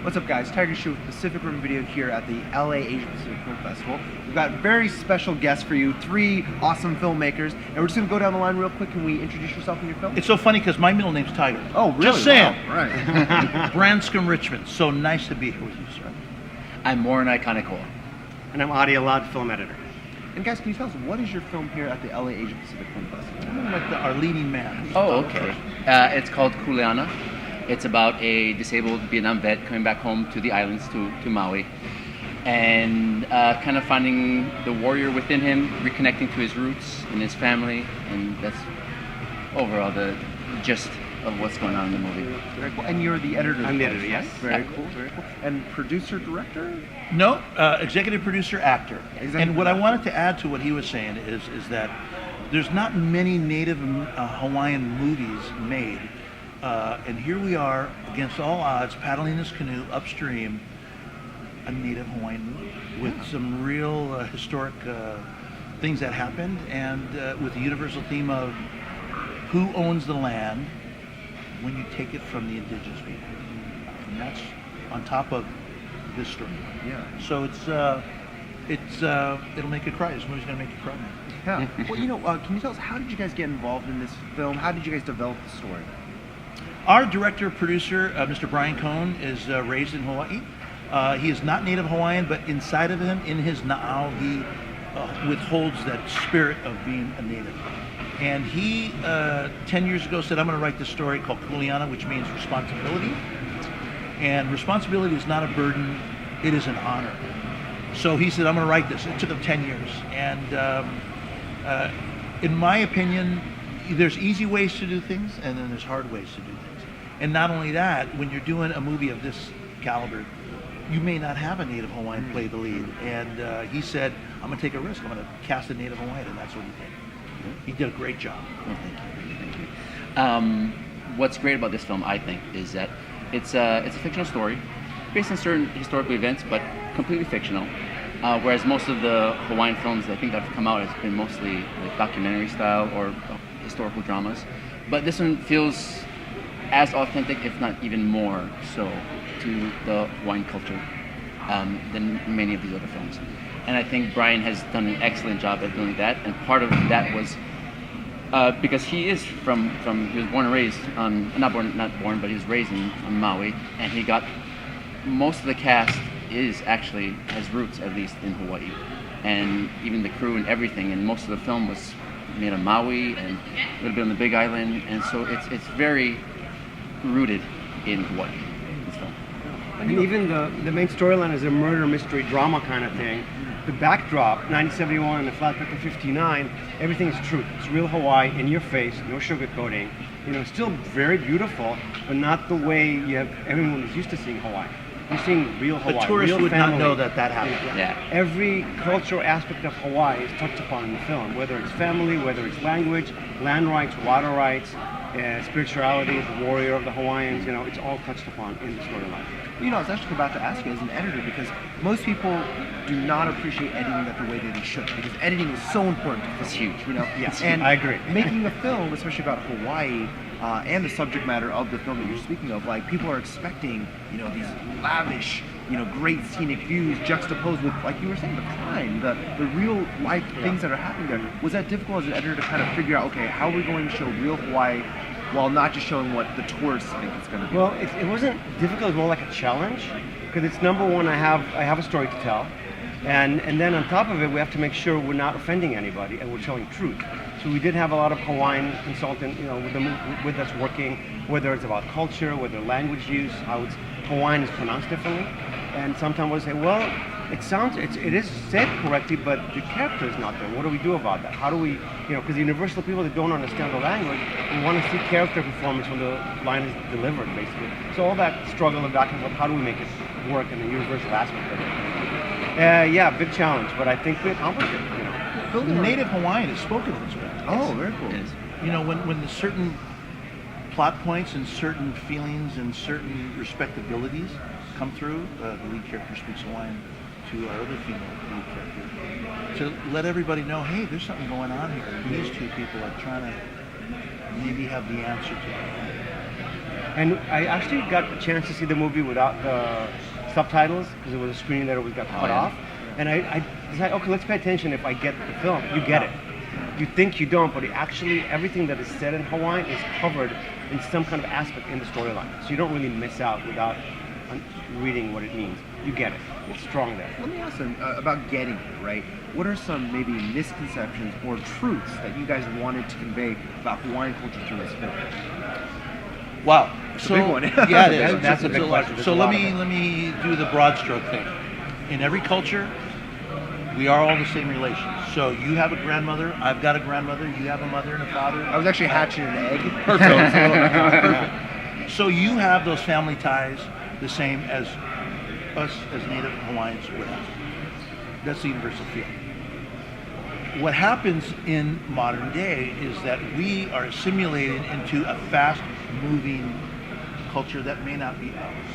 What's up, guys? Tiger Sheu with Pacific Rim Video here at the LA Asia Pacific Film Festival. We've got very special guests for you, 3 awesome filmmakers, and we're just going to go down the line real quick. Can we introduce yourself and your film? It's so funny because my middle name's Tiger. Oh, really? Just saying. Wow. Right. Branscombe Richmond. So nice to be here with you, sir. I'm Moronai Kanekoa. And I'm Ell-Ad film editor. And guys, can you tell us, what is your film here at the LA Asia Pacific Film Festival? I'm like our leading man. Oh, okay. It's called Kuleana. It's about a disabled Vietnam vet coming back home to the islands, to Maui, and kind of finding the warrior within him, reconnecting to his roots and his family, and that's overall the gist of what's going on in the movie. Very cool. And you're the editor? I'm the editor, yes. Very cool, very cool. And producer, director? No, executive producer, actor. Executive And what I actor. wanted to add to what he was saying is that there's not many native Hawaiian movies made. And here we are, against all odds, paddling this canoe upstream, a native Hawaiian movie with some real historic things that happened, and with the universal theme of who owns the land when you take it from the indigenous people. And that's on top of this story. Yeah. So it'll make you cry. This movie's gonna make you cry. Yeah. Well, can you tell us, how did you guys get involved in this film? How did you guys develop the story? Our director-producer, Mr. Brian Cohn, is raised in Hawaii. He is not native Hawaiian, but inside of him, in his na'au, he withholds that spirit of being a native. And he, 10 years ago, said, I'm going to write this story called Kuleana, which means responsibility. And responsibility is not a burden, it is an honor. So he said, I'm going to write this. It took him 10 years. And in my opinion, there's easy ways to do things, and then there's hard ways to do things. And not only that, when you're doing a movie of this caliber, you may not have a native Hawaiian play the lead. And he said, I'm going to take a risk. I'm going to cast a native Hawaiian, and that's what he did. He did a great job. Oh, thank you. What's great about this film, I think, is that it's a fictional story based on certain historical events, but completely fictional. Whereas most of the Hawaiian films I think that have come out has been mostly like documentary style or historical dramas. But this one feels as authentic, if not even more so, to the Hawaiian culture than many of these other films. And I think Brian has done an excellent job at doing that. And part of that was because he is he was born and raised not born, but he was raised on Maui, and he got most of the cast has roots at least in Hawaii, and even the crew and everything. And most of the film was made on Maui and a little bit on the Big Island, and so it's very rooted in Hawaii. This film. And even the main storyline is a murder mystery drama kind of thing. The backdrop, 1971 and the flashback of 59, everything is truth. It's real Hawaii, in your face, no sugarcoating. It's still very beautiful, but not the way everyone is used to seeing Hawaii. You're seeing real Hawaii. A tourist real would family. not know that happened. Yeah. Every cultural aspect of Hawaii is touched upon in the film, whether it's family, whether it's language, land rights, water rights, spirituality, the warrior of the Hawaiians, it's all touched upon in the storyline. I was actually about to ask you as an editor, because most people do not appreciate editing that the way that they should, because editing is so important. It's huge. Yes, And I agree. making a film, especially about Hawaii, and the subject matter of the film that you're speaking of, like, people are expecting, these lavish, great scenic views juxtaposed with, like you were saying, the crime, the real life things that are happening there. Was that difficult as an editor to kind of figure out, okay, how are we going to show real Hawaii while not just showing what the tourists think it's going to be? Well, it wasn't difficult. It was more like a challenge, because it's number one. I have a story to tell, and then on top of it, we have to make sure we're not offending anybody and we're showing truth. So we did have a lot of Hawaiian consultant, with us working, whether it's about culture, whether language use, how Hawaiian is pronounced differently, and sometimes we'll say, well, it is said correctly, but the character is not there. What do we do about that? How do we, because the universal people that don't understand the language, we want to see character performance when the line is delivered, basically. So all that struggle of back and forth, how do we make it work in the universal aspect of it? Big challenge, but I think we accomplished it. The native Hawaiian is spoken this way. Oh, very cool. It is. When the certain plot points and certain feelings and certain respectabilities come through, the lead character speaks Hawaiian to our other female lead character, to let everybody know, hey, there's something going on here. These two people are trying to maybe have the answer to it. And I actually got a chance to see the movie without the subtitles because it was a screening that always got cut off. And I decided, okay, let's pay attention. If I get the film, you get it. You think you don't, but everything that is said in Hawaiian is covered in some kind of aspect in the storyline. So you don't really miss out without reading what it means. You get it. It's strong there. Let me ask them about getting it, right? What are some maybe misconceptions or truths that you guys wanted to convey about Hawaiian culture through this film? Wow. It's a big one. Yeah, it is. That's a big lot. question. There's So a let lot of it. me do the broad stroke thing. In every culture, we are all the same relation. So you have a grandmother, I've got a grandmother, you have a mother and a father. I was actually hatching an egg. Perfect. So you have those family ties the same as us as Native Hawaiians would have. That's the universal feel. What happens in modern day is that we are assimilated into a fast-moving culture that may not be ours.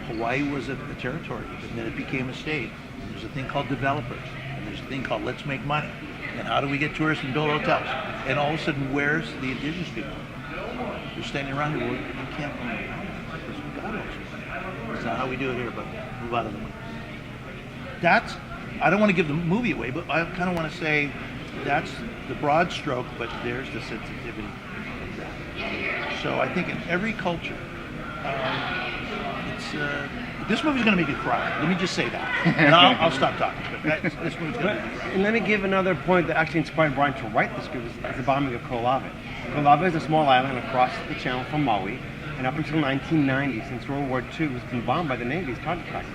Hawaii was a territory, and then it became a state. There's a thing called developers, and there's a thing called let's make money. And how do we get tourists and build hotels? And all of a sudden, where's the indigenous people? They're standing around here, we can't own it. Because God owns it. That's not how we do it here, but move out of the way. I don't want to give the movie away, but I kind of want to say that's the broad stroke, but there's the sensitivity of that. So I think in every culture, this movie's going to make you cry. Let me just say that. And I'll stop talking. But this movie's going to make you cry. And let me give another point that actually inspired Brian to write the script is the bombing of Kolave. Kolave is a small island across the channel from Maui, and up until 1990, since World War II, it was being bombed by the Navy's contractors.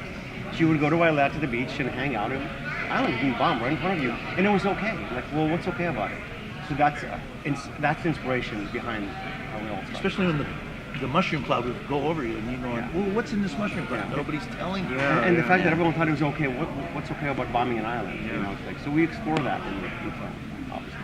She would go to Ell-Ad to the beach and hang out, and the island was being bombed right in front of you, and it was okay. Like, well, what's okay about it? So that's the inspiration behind how we all started. Especially when the mushroom cloud would go over you, and you're going, well, what's in this mushroom cloud? Yeah. Nobody's telling you. And the fact that everyone thought it was okay, what's okay about bombing an island? You know, it's like, so we explore that in the film, obviously.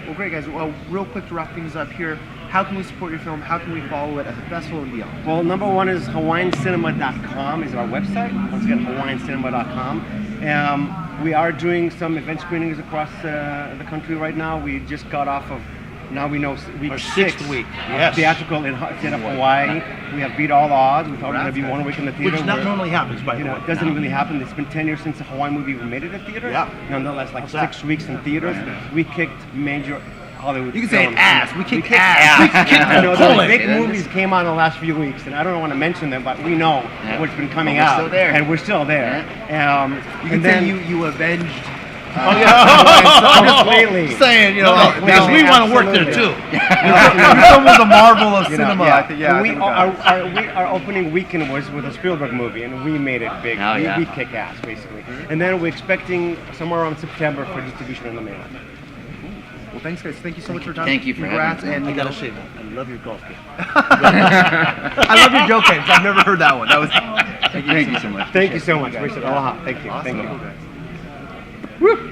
Well, great, guys. Well, real quick to wrap things up here, how can we support your film? How can we follow it at the festival and beyond? Well, number one is HawaiianCinema.com is our website. Once again, HawaiianCinema.com. We are doing some event screenings across the country right now. We just got off of, now we know, week Our 6 sixth week, yes. theatrical in state of Hawaii. We have beat all odds. We thought we were going to be 1 week in the theater. Which not We're- normally happens, by the You know, way. it doesn't really happen. It's been 10 years since a Hawaiian movie even made it in theater. Yeah. Nonetheless, like How's that? 6 weeks in theaters. We kicked major Hollywood You can say films. ass. We kicked ass. You know, Pulling. the big movies came out in the last few weeks, and I don't want to mention them, but we know what's been coming But we're out. still there. And we're still there. You can And say then you avenged. completely. Just saying, you know, Because we want to work there Absolutely. too. Your film was a marvel of You know, cinema. I think, yeah. I we think our opening weekend was with a Spielberg movie, and we made it big. Oh, yeah. We kick ass, basically. And then we're expecting somewhere around September for distribution in the mainland. Well, thanks, guys. Thank you so much for your time. Thank you for Congrats, having me. and I gotta say, man, I love your golf game. I love your joke games. I've never heard that one. That was. Thank you so much. Thank you so much. Aloha. Thank you. Awesome. Thank you. Cool, guys. Woo!